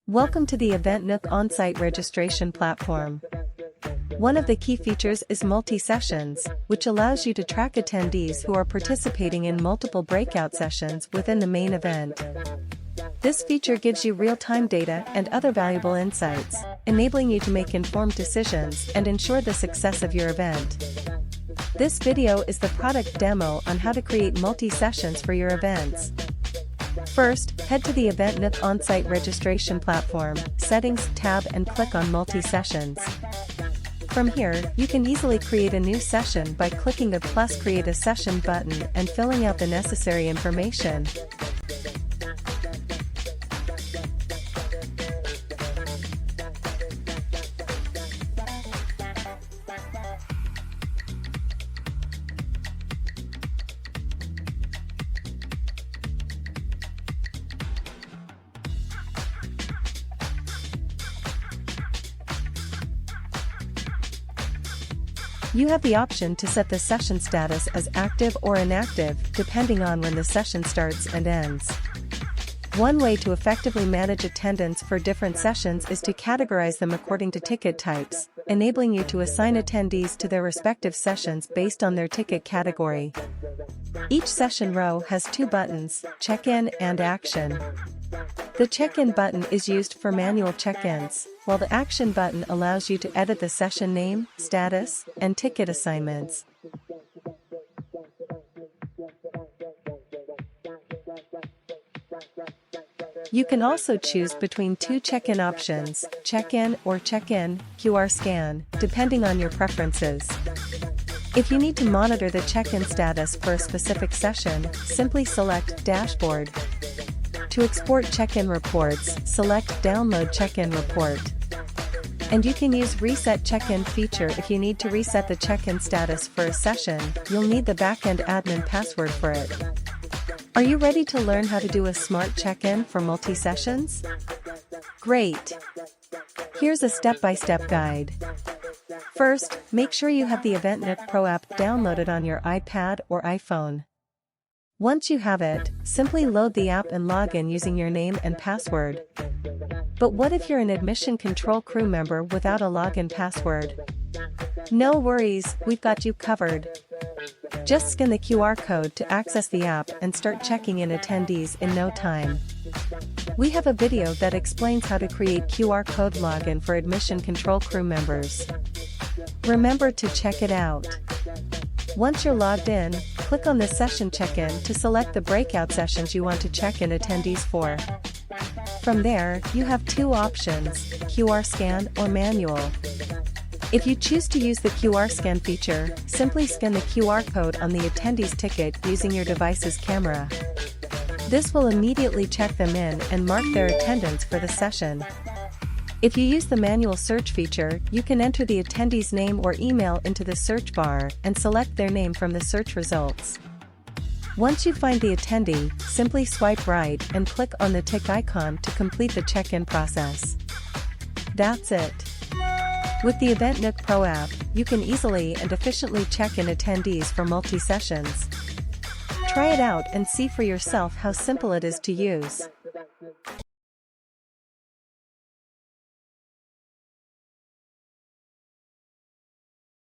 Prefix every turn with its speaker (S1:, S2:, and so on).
S1: Welcome to the Eventnook Onsite Registration Platform. One of the key features is multi-sessions, which allows you to track attendees who are participating in multiple breakout sessions within the main event. This feature gives you real-time data and other valuable insights, enabling you to make informed decisions and ensure the success of your event. This video is the product demo on how to create multi-sessions for your events. First, head to the Eventnook Onsite Registration Platform, Settings tab and click on Multi-Sessions. From here, you can easily create a new session by clicking the plus Create a Session button and filling out the necessary information. You have the option to set the session status as active or inactive, depending on when the session starts and ends. One way to effectively manage attendance for different sessions is to categorize them according to ticket types, enabling you to assign attendees to their respective sessions based on their ticket category. Each session row has two buttons, Check-in and Action. The Check-in button is used for manual check-ins, while the Action button allows you to edit the session name, status, and ticket assignments. You can also choose between two check-in options, Check-in or Check-in, QR scan, depending on your preferences. If you need to monitor the check-in status for a specific session, simply select Dashboard. To export check-in reports, select Download Check-in Report. And you can use Reset Check-in feature if you need to reset the check-in status for a session. You'll need the backend admin password for it. Are you ready to learn how to do a smart check-in for multi-sessions? Great! Here's a step-by-step guide. First, make sure you have the Eventnook Pro app downloaded on your iPad or iPhone. Once you have it, simply load the app and log in using your name and password. But what if you're an admission control crew member without a login password? No worries, we've got you covered. Just scan the QR code to access the app and start checking in attendees in no time. We have a video that explains how to create QR code login for admission control crew members. Remember to check it out. Once you're logged in, click on the Session Check-in to select the breakout sessions you want to check in attendees for. From there, you have two options, QR scan or manual. If you choose to use the QR scan feature, simply scan the QR code on the attendee's ticket using your device's camera. This will immediately check them in and mark their attendance for the session. If you use the manual search feature, you can enter the attendee's name or email into the search bar and select their name from the search results. Once you find the attendee, simply swipe right and click on the tick icon to complete the check-in process. That's it. With the Eventnook Pro app, you can easily and efficiently check in attendees for multi-sessions. Try it out and see for yourself how simple it is to use.